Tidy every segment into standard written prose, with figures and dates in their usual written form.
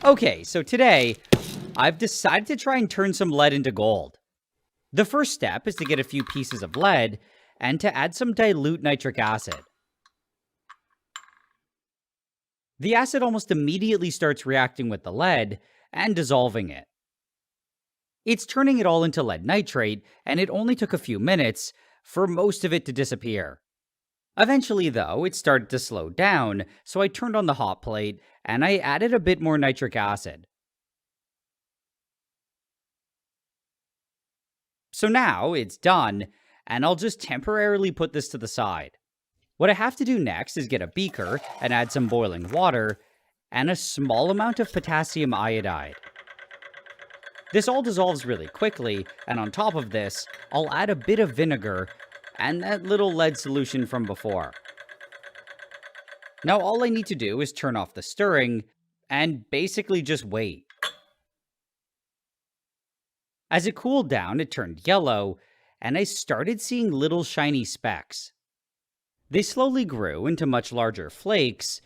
Okay, so today, I've decided to try and turn some lead into gold. The first step is to get a few pieces of lead and to add some dilute nitric acid. The acid almost immediately starts reacting with the lead and dissolving it. It's turning it all into lead nitrate, and it only took a few minutes for most of it to disappear. Eventually, though, it started to slow down, so I turned on the hot plate and I added a bit more nitric acid. So now it's done, and I'll just temporarily put this to the side. What I have to do next is get a beaker and add some boiling water and a small amount of potassium iodide. This all dissolves really quickly, and on top of this, I'll add a bit of vinegar and that little lead solution from before. Now all I need to do is turn off the stirring and basically just wait. As it cooled down, it turned yellow, and I started seeing little shiny specks. They slowly grew into much larger flakes,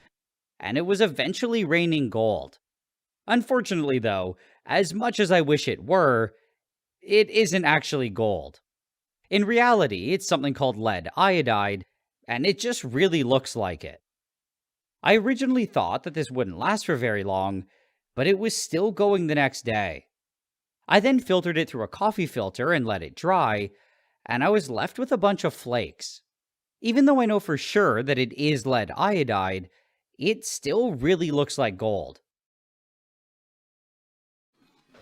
and it was eventually raining gold. Unfortunately, though, as much as I wish it were, it isn't actually gold. In reality, it's something called lead iodide, and it just really looks like it. I originally thought that this wouldn't last for very long, but it was still going the next day. I then filtered it through a coffee filter and let it dry, and I was left with a bunch of flakes. Even though I know for sure that it is lead iodide, it still really looks like gold.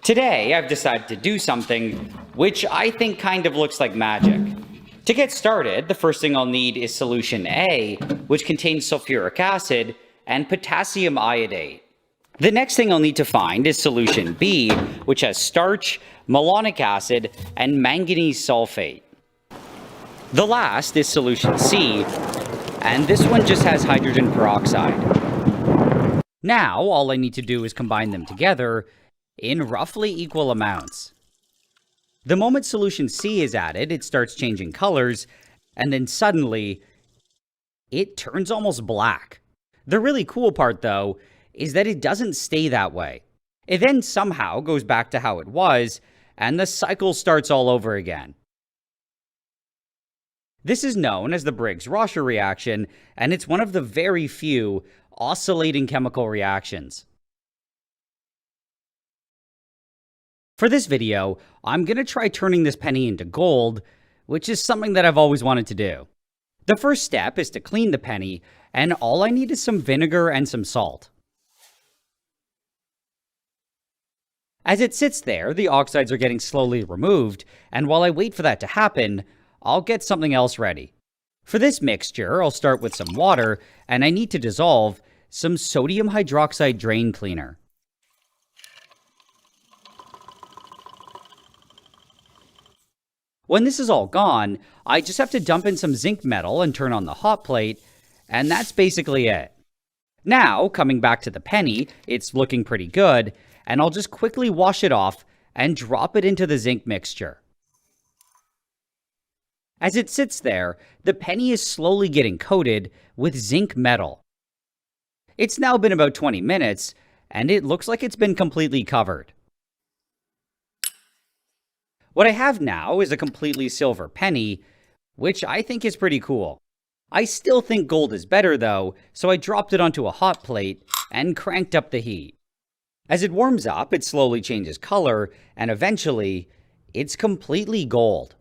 Today, I've decided to do something which I think kind of looks like magic. To get started, the first thing I'll need is solution A, which contains sulfuric acid, and potassium iodate. The next thing I'll need to find is solution B, which has starch, malonic acid, and manganese sulfate. The last is solution C, and this one just has hydrogen peroxide. Now, all I need to do is combine them together in roughly equal amounts. The moment solution C is added, it starts changing colors, and then suddenly, it turns almost black. The really cool part, though, is that it doesn't stay that way. It then somehow goes back to how it was, and the cycle starts all over again. This is known as the Briggs-Rosher reaction, and it's one of the very few oscillating chemical reactions. For this video, I'm going to try turning this penny into gold, which is something that I've always wanted to do. The first step is to clean the penny, and all I need is some vinegar and some salt. As it sits there, the oxides are getting slowly removed, and while I wait for that to happen, I'll get something else ready. For this mixture, I'll start with some water, and I need to dissolve some sodium hydroxide drain cleaner. When this is all gone, I just have to dump in some zinc metal and turn on the hot plate, and that's basically it. Now, coming back to the penny, it's looking pretty good, and I'll just quickly wash it off and drop it into the zinc mixture. As it sits there, the penny is slowly getting coated with zinc metal. It's now been about 20 minutes, and it looks like it's been completely covered. What I have now is a completely silver penny, which I think is pretty cool. I still think gold is better though, so I dropped it onto a hot plate and cranked up the heat. As it warms up, it slowly changes color, and eventually, it's completely gold.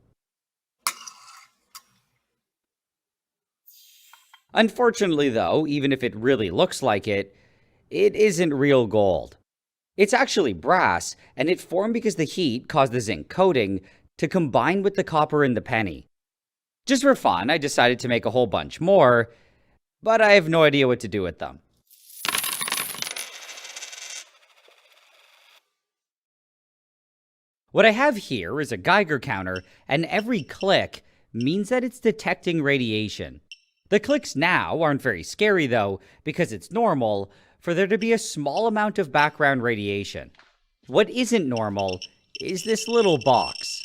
Unfortunately though, even if it really looks like it, it isn't real gold. It's actually brass, and it formed because the heat caused the zinc coating to combine with the copper in the penny. Just for fun, I decided to make a whole bunch more, but I have no idea what to do with them. What I have here is a Geiger counter, and every click means that it's detecting radiation. The clicks now aren't very scary though, because it's normal for there to be a small amount of background radiation. What isn't normal is this little box.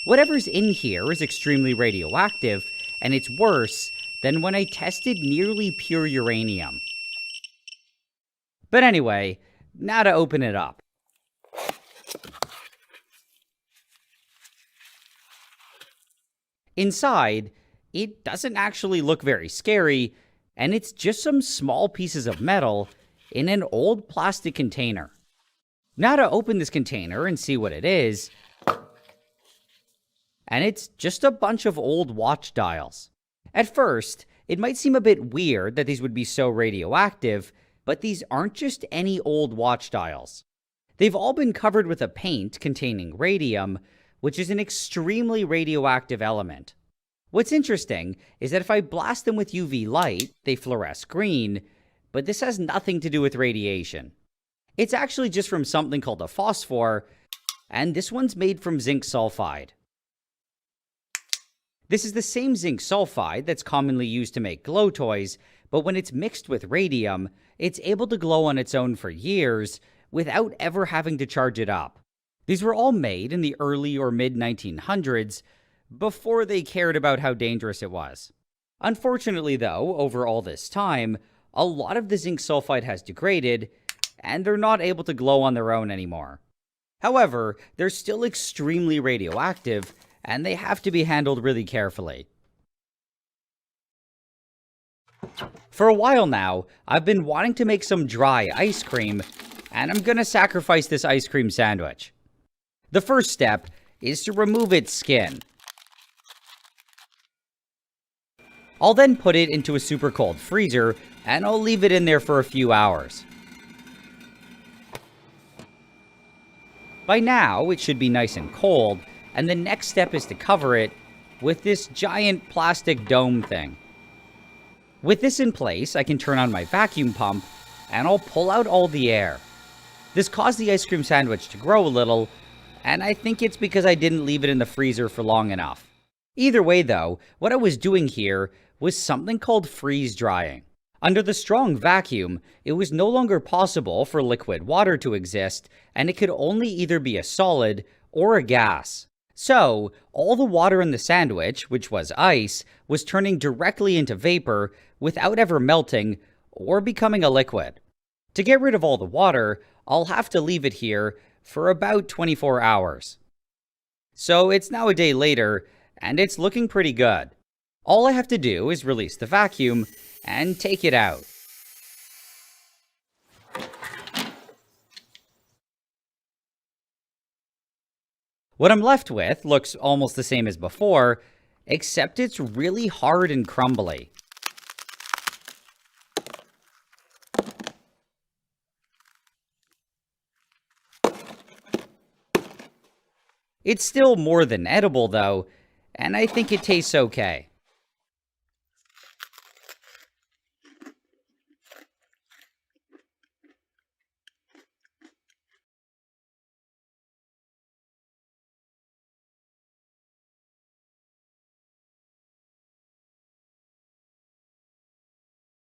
Whatever's in here is extremely radioactive, and it's worse than when I tested nearly pure uranium. But anyway, now to open it up. Inside, it doesn't actually look very scary, and it's just some small pieces of metal in an old plastic container. Now to open this container and see what it is, and it's just a bunch of old watch dials. At first, it might seem a bit weird that these would be so radioactive, but these aren't just any old watch dials. They've all been covered with a paint containing radium, which is an extremely radioactive element. What's interesting is that if I blast them with UV light, they fluoresce green, but this has nothing to do with radiation. It's actually just from something called a phosphor, and this one's made from zinc sulfide. This is the same zinc sulfide that's commonly used to make glow toys, but when it's mixed with radium, it's able to glow on its own for years without ever having to charge it up. These were all made in the early or mid-1900s, before they cared about how dangerous it was. Unfortunately, though, over all this time, a lot of the zinc sulfide has degraded, and they're not able to glow on their own anymore. However, they're still extremely radioactive, and they have to be handled really carefully. For a while now, I've been wanting to make some dry ice cream, and I'm gonna sacrifice this ice cream sandwich. The first step is to remove its skin. I'll then put it into a super cold freezer, and I'll leave it in there for a few hours. By now, it should be nice and cold, and the next step is to cover it with this giant plastic dome thing. With this in place, I can turn on my vacuum pump, and I'll pull out all the air. This caused the ice cream sandwich to grow a little, and I think it's because I didn't leave it in the freezer for long enough. Either way though, what I was doing here was something called freeze drying. Under the strong vacuum, it was no longer possible for liquid water to exist, and it could only either be a solid or a gas. So, all the water in the sandwich, which was ice, was turning directly into vapor without ever melting or becoming a liquid. To get rid of all the water, I'll have to leave it here for about 24 hours. So it's now a day later, and it's looking pretty good. All I have to do is release the vacuum and take it out. What I'm left with looks almost the same as before, except it's really hard and crumbly. It's still more than edible though, and I think it tastes okay.